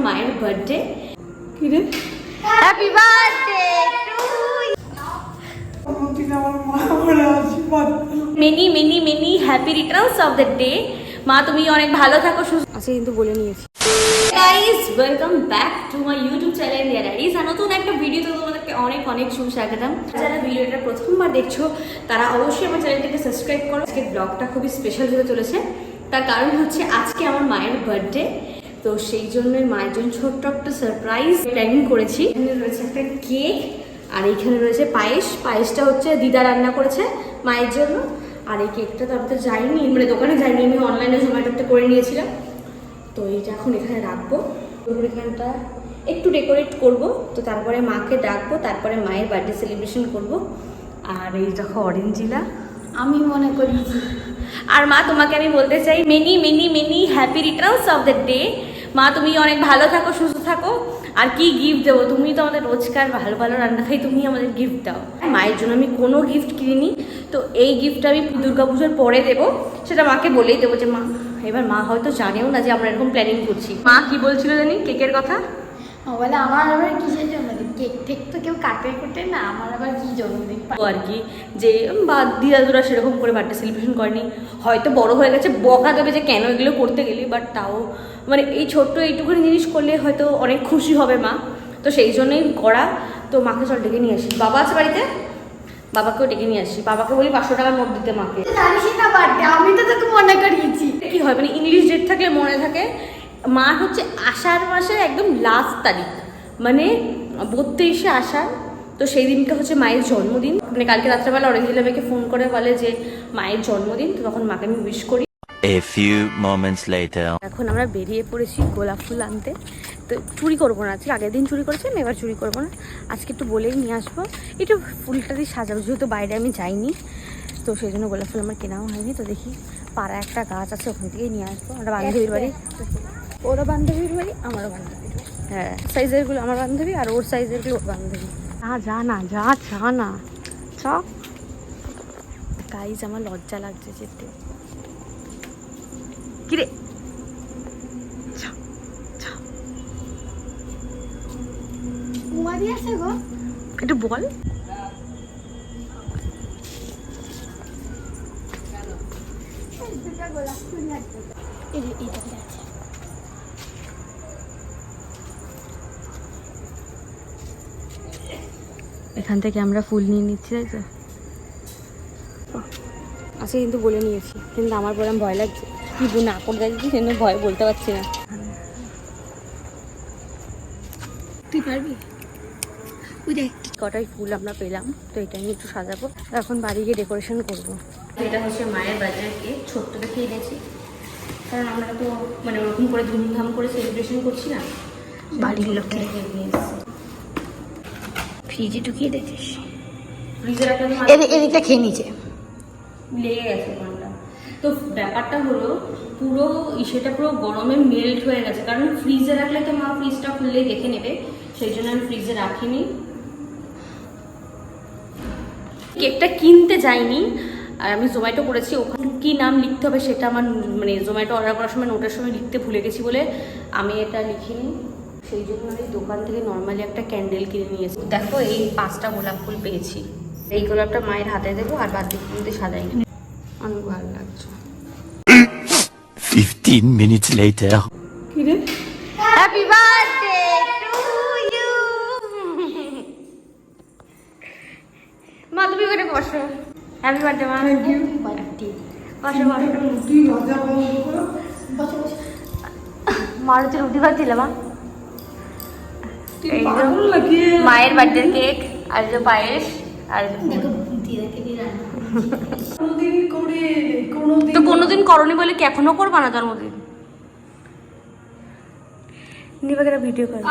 মায়ের বার্থডে। কি রে, happy birthday two many many many happy Returns of the day. মা তুমি অনেক ভালো থাকো, সুস্থ আচ্ছা কিন্তু বলে নিয়েছি। Guys welcome back to my YouTube channel dear guys. আর নতুন একটা ভিডিওতে তোমাদেরকে অনেক অনেক সুস্বাগতম। যারা ভিডিওটা প্রথমবার দেখছো তারা অবশ্যই আমার চ্যানেলটাকে সাবস্ক্রাইব করো। আজকে ব্লগটা খুবই স্পেশাল হতে চলেছে, তার কারণ হচ্ছে আজকে আমার মায়ের বার্থডে। তো সেই জন্যই মায়ের জন্য ছোট্ট একটা সারপ্রাইজ প্ল্যানিং করেছি। এখানে রয়েছে একটা কেক আর এইখানে রয়েছে পায়েস। পায়েসটা হচ্ছে দিদা রান্না করেছে মায়ের জন্য। আর এই কেকটা তো আমি তো যাইনি, মানে দোকানে যাইনি, আমি অনলাইনে জোম্যাটোতে করে নিয়েছিলাম। তো এইটা এখন এখানে রাখবো, এখানটা একটু ডেকোরেট করব, তো তারপরে মাকে ডাকবো, তারপরে মায়ের বার্থডে সেলিব্রেশন করব। আর এই দেখো অরেঞ্জিলা আমি মনে করি। আর মা তোমাকে আমি বলতে চাই many many many happy Returns of the day. মা তুমি অনেক ভালো থাকো, সুস্থ থাকো। আর কি গিফট দেবো, তুমি তো আমাদের রোজকার ভালো ভালো রান্না খাই, তুমি আমাদের গিফট দাও। মায়ের জন্য আমি কোনো গিফট কিনিনি, তো এই গিফটটা আমি দুর্গাপুজোর পরে দেবো, সেটা মাকে বলেই দেবো যে মা। এবার মা হয়তো জানেও না যে আমরা এরকম প্ল্যানিং করছি। মা কি বলছিল জানি কেকের কথা, বলে আমার আবার কিসের জন্মদিন, কেক টেক তো কেউ কাটে কুটে না, আমার আবার কি জন্মদিন আর কি যে বা দিদাদুরা সেরকম করে বার্থডে সেলিব্রেশন করেনি, হয়তো বড় হয়ে গেছে বকা দেবে যে কেন এগুলো করতে গেলি, বাট তাও মানে এই ছোট্ট এইটুকুনি জিনিস করলে হয়তো অনেক খুশি হবে মা, তো সেই জন্যই করা। তো মাকে চল ডেকে নিয়ে আসি, বাবা আছে বাড়িতে, বাবাকেও ডেকে নিয়ে আসি। বাবাকে বলি 500 টাকার নোট দিতে মাকে। জানিস না বার্থডে, আমি তো তোকে মনে করিয়েছি। কি হয় মানে ইংলিশ ডেট থাকলে মনে থাকে। মা হচ্ছে আষাঢ় মাসের একদম লাস্ট তারিখ, মানে 32শে আষাঢ়। তো সেই দিনটা হচ্ছে মায়ের জন্মদিন। মানে কালকে রাত্রেবেলা অরেঞ্জিলা মেয়েকে ফোন করে বলে যে মায়ের জন্মদিন, তো তখন মাকে আমি উইশ করি। A few moments later. এখন আমরা বেরিয়ে পড়েছি গোলাপ ফুল আনতে। তো চুরি করবো না, আজকে আগের দিন চুরি করেছিলাম, এবার চুরি করবো না, আজকে একটু বলেই নিয়ে আসবো। একটু ফুলটা দিয়ে সাজাবো, যেহেতু বাইরে আমি যাইনি, তো সেই জন্য গোলাপ ফুল আমার কেনাও হয়নি। তো দেখি পাড়া একটা গাছ আছে, ওখান থেকেই নিয়ে আসবো। আমরা বান্ধবীর বাড়ি, ওরও বান্ধবীর বাড়ি আমারও বান্ধবীর বাড়ি। হ্যাঁ সাইজেরগুলো আমার বান্ধবী আর ওর সাইজেরগুলো ওর বান্ধবী। যা না যা চা না চা। গাইজ আমার লজ্জা লাগছে যেতে। কিরে কুমারী আছে গো, একটু বল। গোলাপ ফুল লাগবে এইটাতে আছে। এখান থেকে আমরা ফুল নিয়ে নিচ্ছি, তাই তো আচ্ছা কিন্তু বলে নিয়েছি, কিন্তু আমার বললাম ভয় লাগছে, কি না করে যাচ্ছি সেজন্য ভয় বলতে পারছি না। তুই পারবি? ওই দেখ কটাই ফুল আমরা পেলাম, তো এটা নিয়ে একটু সাজাবো, এখন বাড়ি গিয়ে ডেকোরেশন করবো। এটা হচ্ছে মায়ের বাজারের কেক, ছোট্ট দেখে এনেছি, কারণ আমরা তো মানে ওরকম করে ধুমধাম করে সেলিব্রেশন করছি না, বাড়ির লোকে কেক নিয়ে এসেছি। ফ্রিজে ঢুকিয়ে দেখছিস, ফ্রিজে রাখলে এদিকটা খেয়ে নিচে লেগে গেছে কোনটা। তো ব্যাপারটা হলো পুরো সেটা পুরো গরমে মেল্ট হয়ে গেছে, কারণ ফ্রিজে রাখলে তো মা ফ্রিজটা খুললেই দেখে নেবে, সেই জন্য আমি ফ্রিজে রাখিনি। কেকটা কিনতে যাইনি, আর আমি জোম্যাটো করেছি, ওখানে কী নাম লিখতে হবে সেটা আমার মানে জোম্যাটো অর্ডার করার সময় নোটের সময় লিখতে ভুলে গেছি বলে আমি এটা লিখিনি, সেই জন্য আমি দোকান থেকে নর্মালি একটা ক্যান্ডেল কিনে নিয়েছি। দেখো এই 5টা গোলাপ ফুল পেয়েছি, এই গোলাপটা মায়ের হাতে দেবো, আর বাদ দিকে সাজাইনি, অনেক ভালো লাগছে। 15 minutes later. কি রে, হ্যাপি বার্থডে টু ইউ। মা তুমি ওখানে বসো, হ্যাপি বার্থডে মা। Thank you. বসো বসো। মার হচ্ছে রুটি ভাত দিলে মা। এই যে মায়ের বার্থডে কেক, আর যে পায়েস, আর তো কোনোদিন করনি বলে কি এখনো করবা না জন্মদিন? নিবাকেরা ভিডিও করে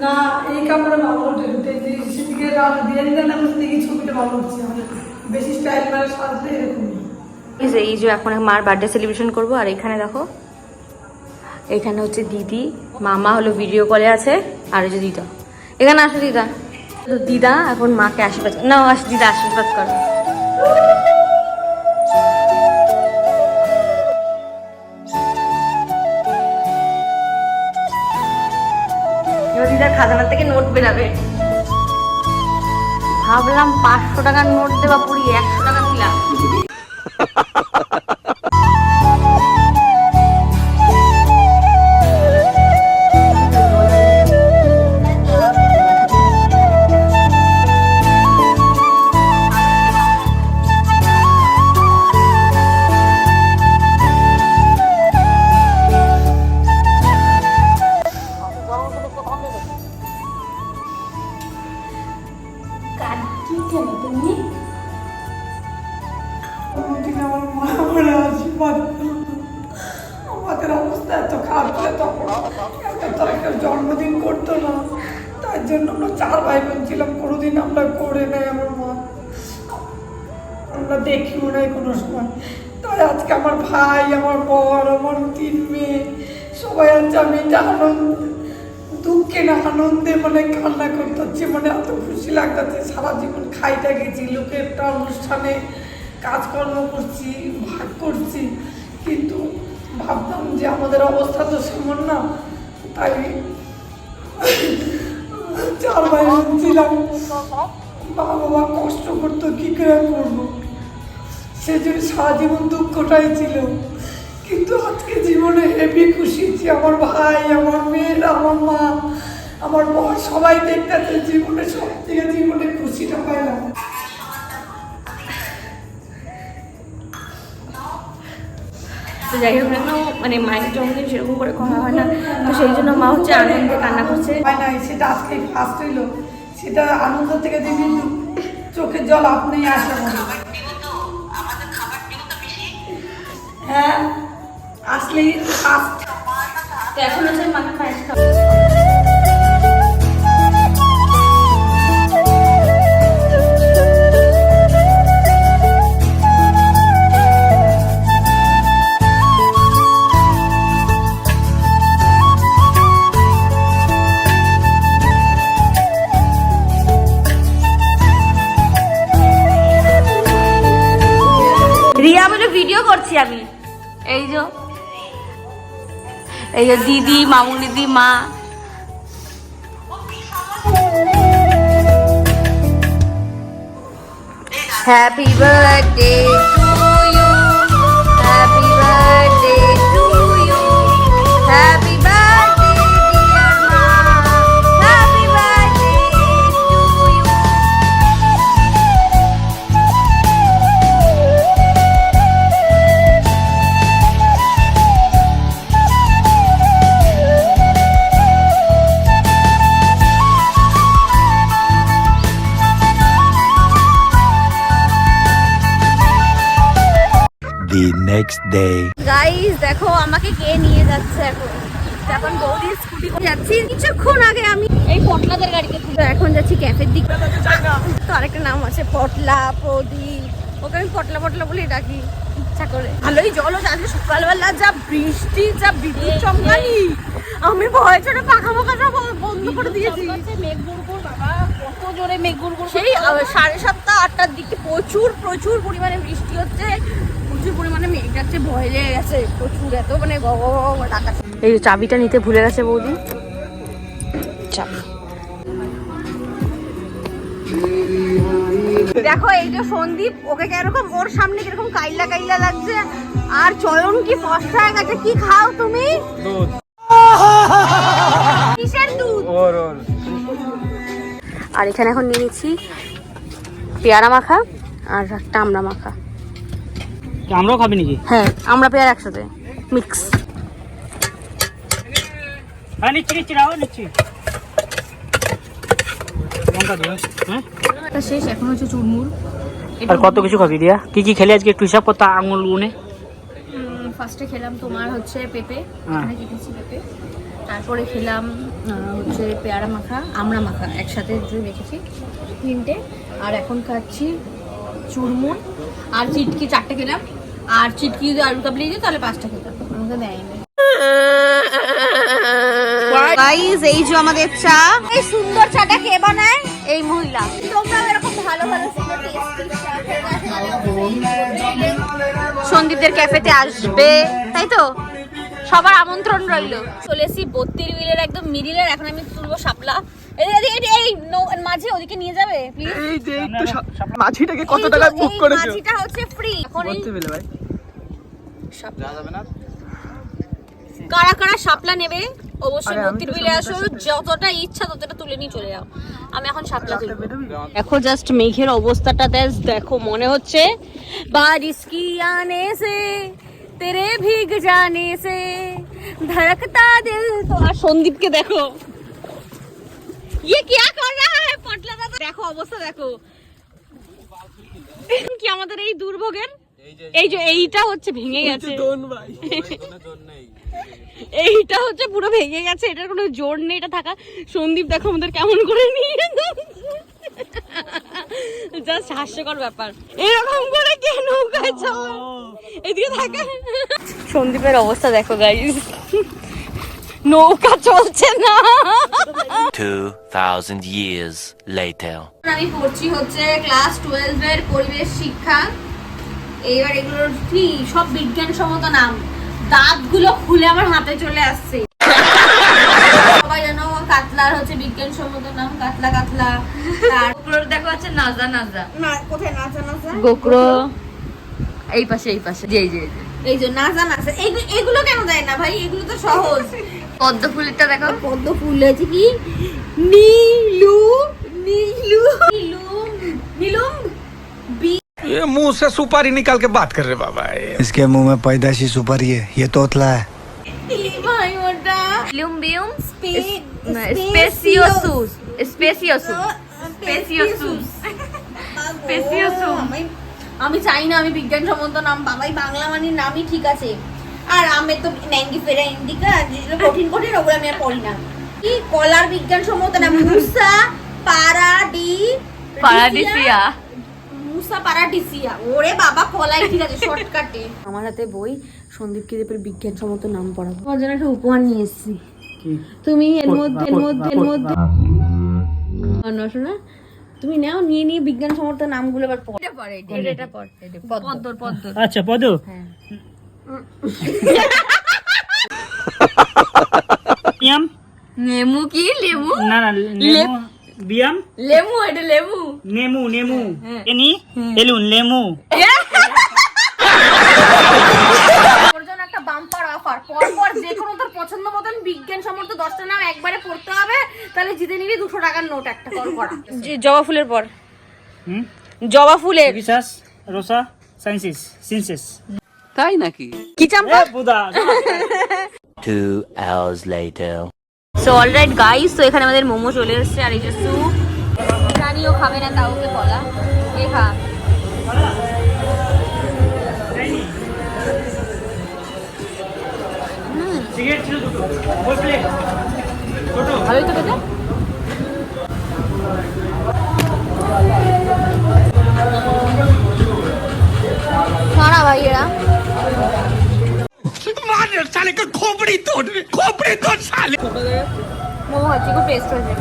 না, এই কাপড়ে ভালো ওঠে, সেদিকে দিয়ে দিলে না, দেখি ছবিটা ভালো হচ্ছে, বেশি স্টাইল করে সাজলে এরকমই। এই যে এখন মার বার্থডে সেলিব্রেশন করবো, আর এখানে দেখো এখানে হচ্ছে দিদি, মামা হলো ভিডিও কলে আছে, আর এই যে দিদা এখানে আসো। দিদা তো দিদা এখন মাকে আশীর্বাদ না, দিদা আশীর্বাদ করো। রোজিদার খাজানা থেকে নোট বেরাবে। ভাবলাম 500 টাকার নোট দেবা, পুরি 100 টাকা দিলাম। কোনোদিন আমার মা আমার আশীর্বাদ করতো। আমাদের অবস্থা এত খারাপ ছিল তখন, তারা কেউ জন্মদিন করতো না, তার জন্য আমরা 4 ভাই বোন ছিলাম। কোনোদিন আমরা করে নাই, আমার মা আমরা দেখিও নাই কোনো সময়। তাই আজকে আমার ভাই, আমার বর, আমার 3 মেয়ে সবাই আছে। আমি এটা দুঃখে না আনন্দে মানে কান্না করতে হচ্ছে, মানে এত খুশি লাগতেছে। সারা জীবন খাইতে গেছি, লোকের একটা অনুষ্ঠানে কাজকর্ম করছি, ভাগ করছি, কিন্তু ভাবতাম যে আমাদের অবস্থা তো সেমন না। তাই 4 ভাই ছিলাম, বাবা কষ্ট করতো, কী করে করবো, সে জন্য সারা জীবন দুঃখটাই ছিল। কিন্তু আজকে জীবনে হেভি খুশি যে আমার ভাই, আমার মেয়েরা, আমার মা, আমার বর সবাই দেখতে জীবনে সব থেকে জীবনে খুশিটা পাইলাম। তো যাই হোক না কেন, মানে মায়ের জন্মদিন সেরকম করে করা হয় না, তো সেই জন্য মা হচ্ছে আনন্দে কান্না করছে। হয় নাই, সেটা আজকে ফার্স্ট হইলো, সেটা আনন্দ থেকে দেখি চোখের জল আপনি আসে। হ্যাঁ আসলেই ফার্স্ট। তো এখন হচ্ছে মাকে পায়েস খাবো। রিয়া বলে ভিডিও করছি আমি। এই যে দিদি, মামু দিদি, মা। Happy birthday to you, happy birthday to you, happy birthday dear মা, happy birthday to you. The next day. Guys দেখো আমাকে কে নিয়ে যাচ্ছে এখন বৌদির স্কুটি করে যাচ্ছি। কিছুক্ষণ আগে আমি এই পটলাদের গাড়িতে, তো এখন যাচ্ছি ক্যাফের দিকে। তো আরেকটা নাম আছে পটলা, প্রদীপ, ওকে আমি পটলা পটলা বলেই ডাকি ইচ্ছা করে। ভালোই জলও যাচ্ছে, সকালবেলা যা বৃষ্টি, যা বিদ্যুৎ চমকানি, আমি ভয় ছেড়ে পাখা পাখা সব বন্ধ করে দিয়েছি। মেঘ গুড়গুড় বাবা, কত জোরে মেঘ গুড়গুড়। সেই 7:30 8টার দিকে প্রচুর পরিমাণে বৃষ্টি হচ্ছে, প্রচুর পরিমাণে মেঘ যাচ্ছে, ভয় লেগে গেছে প্রচুর, এত মানে ডাকা। এই চাবিটা নিতে ভুলে গেছে বৌদি, চাবি। দেখো এই যে সন্দীপ, ওকে কিরকম, ওর সামনে কিরকম কাইলা কাইলা লাগছে, আর চয়ন কি ফর্সা হয়ে গেছে। কি খাও তুমি? দুধ। কিসের দুধ? ওর। আর এখানে এখন নিয়ে নিচ্ছি পেয়ারা মাখা আর একটা আমড়া মাখা। আমরাও খাবি নাকি? হ্যাঁ, আমরা পেয়ারা একসাথে মিক্স। হ্যাঁ নিচ্ছি রাও নিচ্ছি। লঙ্কা দিও। হ্যাঁ শেষ, এখন হচ্ছে চুরমুর। আর কত কিছু খাবি দিয়া? কি কি খেলে আজকে একটু হিসাব করতে আঙুল গুনে। ফার্স্টে খেলাম তোমার হচ্ছে পেঁপে, এখানে কেটেছি পেঁপে। তারপরে খেলাম হচ্ছে পেয়ারা মাখা, আমড়া মাখা একসাথে রেখেছি 3টে। আর এখন খাচ্ছি চুরমুর আর চিটকি 4টে খেলাম। আর চিটকি যদি আলু কাবলি দিই তাহলে 5টা খেতাম, আমাকে দেয়নি। গাইস এই যে আমাদের চা, এই সুন্দর চাটা কে বানায়? এই মহিলা। তোমরা এরকম ভালো ভালো সন্দীপদের ক্যাফেতে আসবে, তাই তো? সবার আমন্ত্রণ রইলো। চলে এসেছি 32 বিলের একদম মিডিলের। এখন আমি তুলবো শাপলা। এই মাঝে ওদিকে নিয়ে যাবে প্লিজ। এই যে একটু মাছিটাকে কত টাকা বুক করেছো? মাছিটা হচ্ছে ফ্রি। এখন এই ভাই শাপলা যাবে না। কারা কারা শাপলা নেবে অবশ্যই 32 বিলে আসো, যতটা ইচ্ছা ততটা তুলে নিয়ে চলে যাও। আমি এখন শাপলা তুলবো। দেখো জাস্ট মেঘের অবস্থাটা দেখো, মনে হচ্ছে বারিশ কি আনে সে তেরে ভিগ জানে সে ধড়কতা দিল। তো আর সন্দীপকে দেখো, ये क्या कर रहा है পটলা দাদা। দেখো অবস্থা দেখো কি আমাদের এই দুর্ভোগের। এই যে এইটা হচ্ছে ভেঙে গেছে, এইটা হচ্ছে পুরো ভেঙে গেছে, এটার কোনো জোর নেই। এটা থাকা সন্দীপ দেখো আমাদের কেমন করে নিয়ে জাস্ট হাস্যকর ব্যাপার। এরকম করে কে নৌকায় চালায়? এদিকে থাকা সন্দীপের অবস্থা দেখো গাইস, নৌকা চলছে না। 2000 years later. আমি পড়ছি হচ্ছে ক্লাস 12 এর পরিবেশ শিক্ষা। এইবার এগুলোর কি সব বিজ্ঞানসম্মত নাম, দাঁতগুলো খুলে আমার হাতে চলে আসছে। সবাই জানো কাতলার হচ্ছে বিজ্ঞানসম্মত নাম কাতলা কাতলা। তারপর দেখো আছে নাজা নাজা। না কোথায় নাজা নাজা? গোকরো এই পাশে এই পাশে। এই যে নাজা নাজা। এগুলো কেন দেয় না ভাই? এগুলো তো সহজ। পদ্ম ফুলটা দেখো, পদ্ম ফুল আছে কি নীলু নীলু নীলুম নীলুম। ये मुंह से सुपारी निकाल के बात कर रहे बाबा। इसके मुंह में पैदाइशी सुपारी है, ये तोतला है। ভাই ওটা লিউম্বিয়াম স্পেসিওসুস স্পেসিওসুস স্পেসিওসুস স্পেসিওসুস। আমি চাই না আমি বিজ্ঞানসম্মত নাম, বাবাই বাংলা মানির নামই ঠিক আছে। আর আমি তো ন্যাঙ্গিফেরা ইন্ডিকা যেগুলো কঠিন কঠিন ওগুলো আমি আর পড়ি না। কি কলার বিজ্ঞানসম্মত নাম? মুসা পারাডিসিয়া। মুসা পারাডিসিয়া। ওরে বাবা কলাই ঠিক আছে শর্টকাটে। আমার হাতে বই, সন্দীপকে দেবের বিজ্ঞানসম্মত নাম পড়াবো। ওর জন্য একটা উপহার নিয়ে এসেছি। তুমি এর মধ্যে শোনা, তুমি নাও, নিয়ে নিয়ে বিজ্ঞানসম্মত নামগুলো এবার পড়। এটা পড়। পদ্মর পদ্ম। আচ্ছা পদ। হ্যাঁ। বিয়াম নেমু কি লেবু? না না নেমু বিয়াম লেমু, এটা লেবু। নেমু নেমু এনি এলুন লেমু। ওর জন্য একটা বাম্পার অফার, পরপর যে কোনো তোর পছন্দ মতন বিজ্ঞানসম্মত 10টা নাম একবারে পড়তে হবে, তাহলে জিতে নিবি 200 টাকার নোট একটা কল করা। জবা ফুলের পর জবা ফুলের রিসাস রোসা সায়েন্সিস সিনসিস। তাই নাকি? কি Champa? Buda. 2 hours later. So alright guys, তো এখানে আমাদের মোমো চলে এসেছে। আর এই যে স্যুপ, রানিও খাবে না তাও ওকে বলা এ খা। সিগারেট ছিল দুটো ফুল প্লেট ছোট। ভালোই তো খেতে। সারা ভাই এরা मार साले का खोपड़ी तोड़ साले। মোমো হচ্ছে খুব টেস্ট হয়েছে।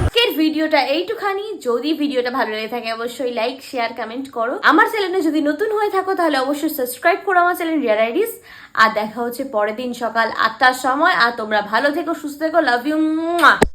আজকের ভিডিওটা এইটুখানি। যদি ভিডিওটা ভালো লেগে থাকে অবশ্যই লাইক শেয়ার কমেন্ট করো। আমার চ্যানেলে যদি নতুন হয়ে থাকো তাহলে অবশ্যই সাবস্ক্রাইব করো আমার চ্যানেল রিয়া ডায়েরিজ। আর দেখা হচ্ছে পরের দিন সকাল 8টার সময়। আর তোমরা ভালো থেকো, সুস্থ থেকো, লাভ ইউ।